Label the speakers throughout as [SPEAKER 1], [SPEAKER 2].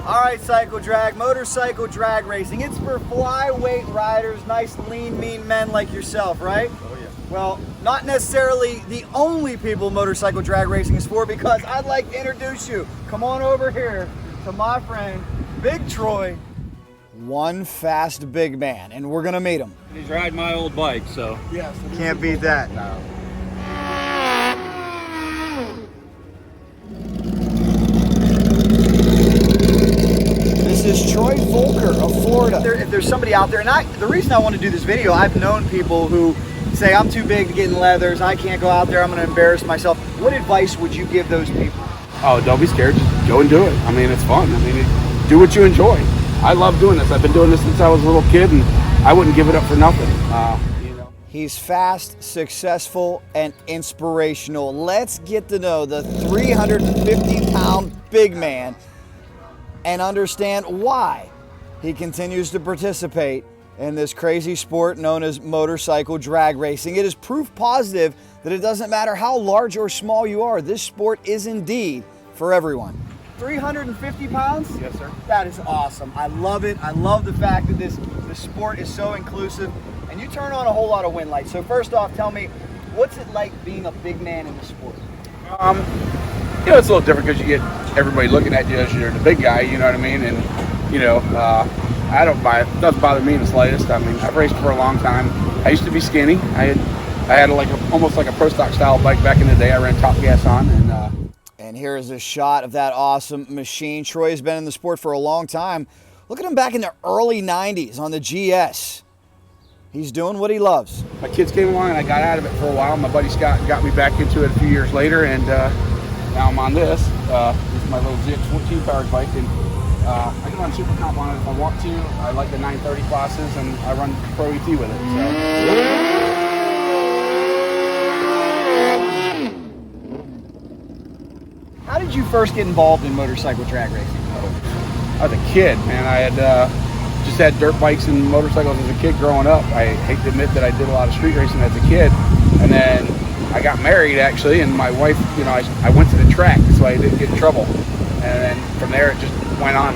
[SPEAKER 1] All right, Cycle Drag, motorcycle drag racing. It's for flyweight riders, nice, lean, mean men like yourself, right?
[SPEAKER 2] Oh, yeah.
[SPEAKER 1] Well, not necessarily the only people motorcycle drag racing is for, because I'd like to introduce you. Come on over here to my friend, Big Troy. One fast big man, and we're gonna meet him.
[SPEAKER 3] He's riding my old bike, so.
[SPEAKER 1] Yes. Can't beat that.
[SPEAKER 3] No.
[SPEAKER 1] This is Troy Volker of Florida. If there's somebody out there, and the reason I want to do this video, I've known people who say, I'm too big to get in leathers, I can't go out there, I'm going to embarrass myself. What advice would you give those people?
[SPEAKER 2] Oh, don't be scared. Just go and do it. I mean, it's fun. I mean, do what you enjoy. I love doing this. I've been doing this since I was a little kid, and I wouldn't give it up for nothing. You know.
[SPEAKER 1] He's fast, successful, and inspirational. Let's get to know the 350-pound big man and understand why he continues to participate in this crazy sport known as motorcycle drag racing. It is proof positive that it doesn't matter how large or small you are, this sport is indeed for everyone. 350 pounds?
[SPEAKER 2] Yes, sir.
[SPEAKER 1] That is awesome. I love it. I love the fact that this sport is so inclusive, and you turn on a whole lot of wind lights. So first off, tell me, what's it like being a big man in the sport?
[SPEAKER 2] You know, it's a little different because you get everybody looking at you as you're the big guy, you know what I mean? And, you know, I don't buy it. It doesn't bother me in the slightest. I mean, I've raced for a long time. I used to be skinny. I had like almost like a pro stock style bike back in the day. I ran top gas on.
[SPEAKER 1] And here is a shot of that awesome machine. Troy has been in the sport for a long time. Look at him back in the early 90s on the GS. He's doing what he loves.
[SPEAKER 2] My kids came along and I got out of it for a while. My buddy Scott got me back into it a few years later, and now I'm on this. This is my little ZX-14 powered bike, and I can run super comp on it if I want to. I like the 930 classes, and I run Pro ET with it. So.
[SPEAKER 1] How did you first get involved in motorcycle drag racing?
[SPEAKER 2] I was a kid, man. I had just had dirt bikes and motorcycles as a kid growing up. I hate to admit that I did a lot of street racing as a kid, and then I got married actually, and my wife, you know, I went to the track so I didn't get in trouble, and then from there it just went on.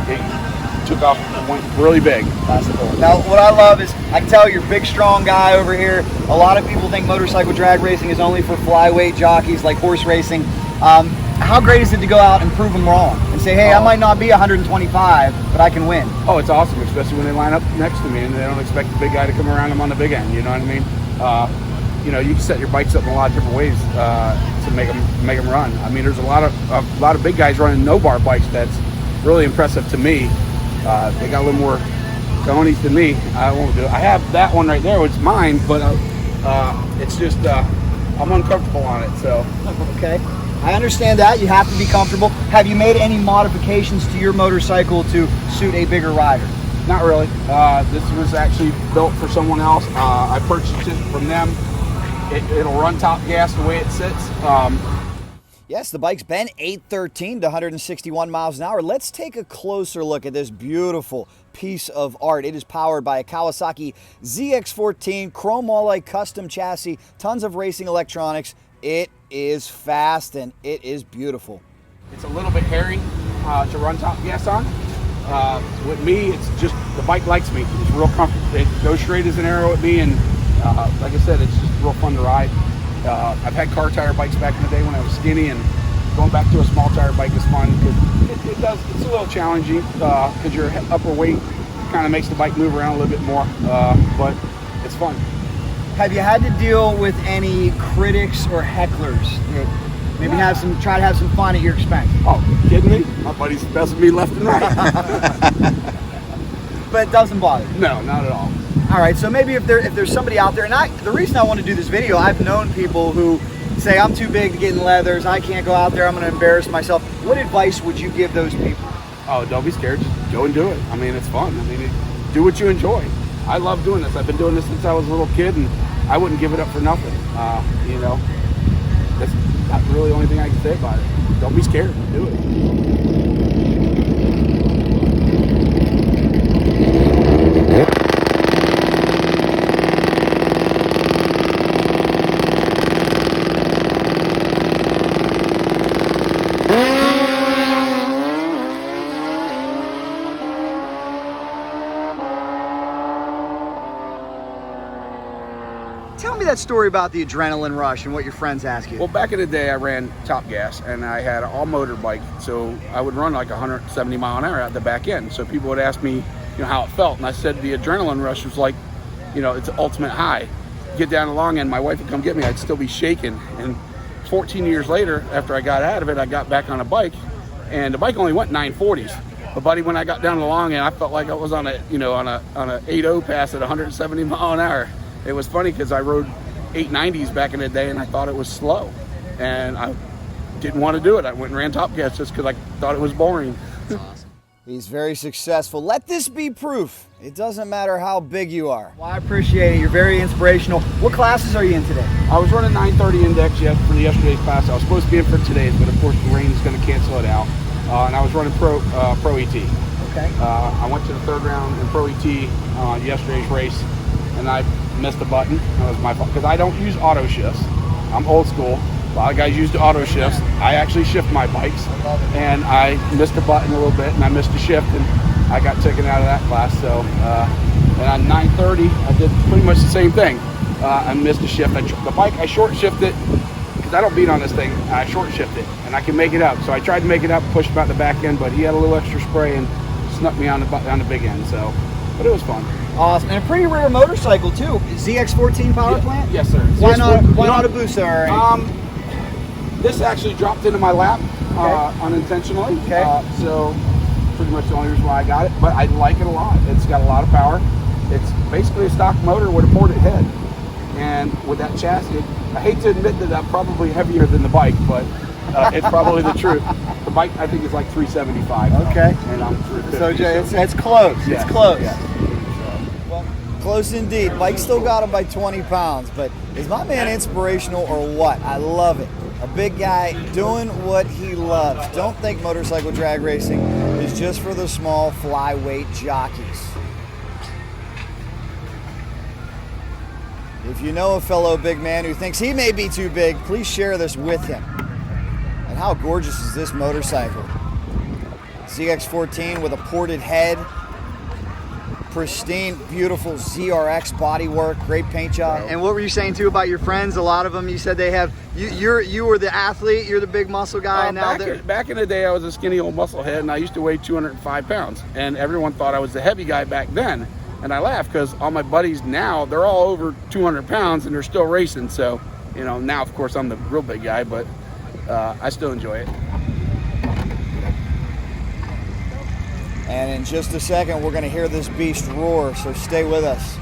[SPEAKER 2] It took off, went really big.
[SPEAKER 1] That's cool. Now, what I love is, I can tell you're a big, strong guy over here. A lot of people think motorcycle drag racing is only for flyweight jockeys like horse racing. How great is it to go out and prove them wrong and say, hey, I might not be 125, but I can win?
[SPEAKER 2] Oh, it's awesome, especially when they line up next to me and they don't expect the big guy to come around them on the big end, you know what I mean? You know, you can set your bikes up in a lot of different ways to make them run. I mean, there's a lot of big guys running no-bar bikes that's really impressive to me. They got a little more cojones than me. I won't do it. I have that one right there, which is mine, but it's just, I'm uncomfortable on it, so.
[SPEAKER 1] Okay. I understand that. You have to be comfortable. Have you made any modifications to your motorcycle to suit a bigger rider?
[SPEAKER 2] Not really. This was actually built for someone else. I purchased it from them. It'll run top gas the way it sits.
[SPEAKER 1] Yes, the bike's been 813 to 161 miles an hour. Let's take a closer look at this beautiful piece of art. It is powered by a Kawasaki ZX-14 chrome alloy custom chassis, tons of racing electronics. It is fast and it is beautiful.
[SPEAKER 2] It's a little bit hairy to run top gas on. With me, it's just, the bike likes me. It's real comfortable. It goes straight as an arrow at me, and like I said, it's just real fun to ride. I've had car tire bikes back in the day when I was skinny, and going back to a small tire bike is fun because it's a little challenging because your upper weight kind of makes the bike move around a little bit more, but it's fun.
[SPEAKER 1] Have you had to deal with any critics or hecklers that maybe try to have some fun at your expense?
[SPEAKER 2] Oh, you kidding me? My buddy's messing me left and right.
[SPEAKER 1] But it doesn't bother you?
[SPEAKER 2] No, not at all.
[SPEAKER 1] All right, so maybe if there's somebody out there, and the reason I want to do this video, I've known people who say, I'm too big to get in leathers, I can't go out there, I'm going to embarrass myself. What advice would you give those people?
[SPEAKER 2] Oh, don't be scared. Just go and do it. I mean, it's fun. I mean, do what you enjoy. I love doing this. I've been doing this since I was a little kid, and I wouldn't give it up for nothing. You know, that's not really the only thing I can say about it. Don't be scared. Do it.
[SPEAKER 1] Tell me that story about the adrenaline rush and what your friends ask you.
[SPEAKER 2] Well, back in the day, I ran Top Gas, and I had an all-motor bike, so I would run like 170 mile an hour at the back end. So people would ask me, how it felt, and I said the adrenaline rush was like, it's the ultimate high. Get down the long end, my wife would come get me, I'd still be shaking. And 14 years later, after I got out of it, I got back on a bike, and the bike only went 940s. But buddy, when I got down the long end, I felt like I was on a 8.0 pass at 170 mile an hour. It was funny because I rode 890s back in the day, and I thought it was slow, and I didn't want to do it. I went and ran Top Gas just because I thought it was boring.
[SPEAKER 1] That's awesome. He's very successful. Let this be proof. It doesn't matter how big you are. Well, I appreciate it. You're very inspirational. What classes are you in today?
[SPEAKER 2] I was running 930 index for yesterday's class. I was supposed to be in for today's, but of course the rain is going to cancel it out. And I was running Pro ET.
[SPEAKER 1] Okay.
[SPEAKER 2] I went to the third round in Pro ET yesterday's race, and I missed a button. That was my fault because I don't use auto shifts. I'm old school. A lot of guys use the auto shifts. I actually shift my bikes, and I missed a button a little bit, and I missed a shift, and I got taken out of that class. So, and on 930, I did pretty much the same thing. I missed a shift. The bike, I short shifted because I don't beat on this thing. I short shifted, and I can make it up. So I tried to make it up, pushed about the back end, but he had a little extra spray and snuck me on the big end. So, but it was fun.
[SPEAKER 1] Awesome, and a pretty rare motorcycle too. ZX-14 power plant.
[SPEAKER 2] Yes, sir.
[SPEAKER 1] Why not a boost? All right.
[SPEAKER 2] This actually dropped into my lap unintentionally.
[SPEAKER 1] Okay.
[SPEAKER 2] So pretty much the only reason why I got it, but I like it a lot. It's got a lot of power. It's basically a stock motor with a ported head. And with that chassis, I hate to admit that I'm probably heavier than the bike, but it's probably the truth. The bike, I think, is like 375.
[SPEAKER 1] Okay.
[SPEAKER 2] And I'm 350.
[SPEAKER 1] So Jay, it's close.
[SPEAKER 2] Yes,
[SPEAKER 1] it's close.
[SPEAKER 2] yes.
[SPEAKER 1] Well, close indeed. Mike still got him by 20 pounds, but is my man inspirational or what? I love it. A big guy doing what he loves. Don't think motorcycle drag racing is just for the small flyweight jockeys. If you know a fellow big man who thinks he may be too big, please share this with him. And how gorgeous is this motorcycle? ZX-14 with a ported head, pristine, beautiful ZRX bodywork, great paint job. And what were you saying too about your friends? A lot of them, you said they have, you were the athlete, you're the big muscle guy, and now
[SPEAKER 2] back in the day, I was a skinny old musclehead, and I used to weigh 205 pounds. And everyone thought I was the heavy guy back then. And I laugh because all my buddies now, they're all over 200 pounds and they're still racing. So, now of course I'm the real big guy, but I still enjoy it.
[SPEAKER 1] And in just a second, we're going to hear this beast roar, so stay with us.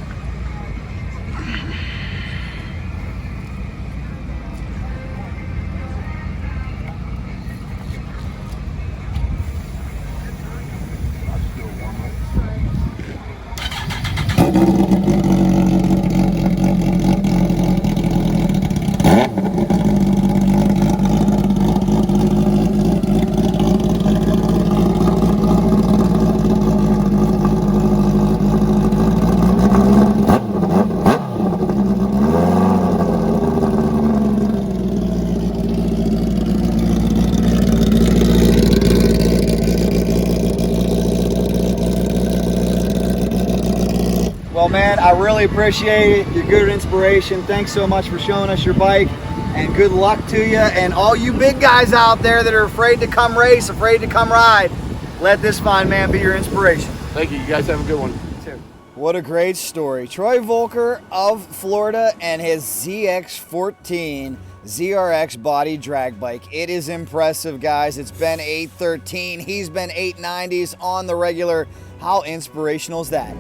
[SPEAKER 1] Well, man, I really appreciate it. You're good inspiration. Thanks so much for showing us your bike, and good luck to you. And all you big guys out there that are afraid to come race, afraid to come ride, let this fine man be your inspiration.
[SPEAKER 2] Thank you. You guys have a good one.
[SPEAKER 1] You too. What a great story. Troy Volker of Florida and his ZX-14 ZRX body drag bike. It is impressive, guys. It's been 813. He's been 890s on the regular. How inspirational is that?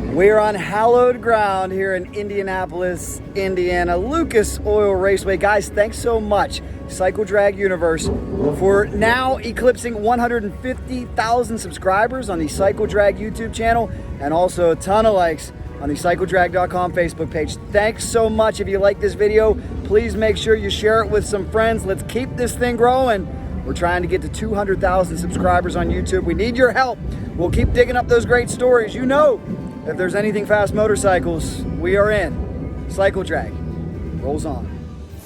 [SPEAKER 1] We're on hallowed ground here in Indianapolis, Indiana, Lucas Oil Raceway. Guys, thanks so much, Cycle Drag Universe, for now eclipsing 150,000 subscribers on the Cycle Drag YouTube channel, and also a ton of likes on the CycleDrag.com Facebook page. Thanks so much. If you like this video, please make sure you share it with some friends. Let's keep this thing growing. We're trying to get to 200,000 subscribers on YouTube. We need your help. We'll keep digging up those great stories. You know, if there's anything fast motorcycles, we are in. Cycle Drag rolls on.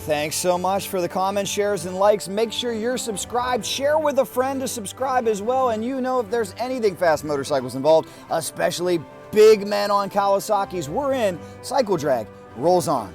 [SPEAKER 1] Thanks so much for the comments, shares, and likes. Make sure you're subscribed. Share with a friend to subscribe as well. And you know, if there's anything fast motorcycles involved, especially big men on Kawasaki's, we're in. Cycle Drag rolls on.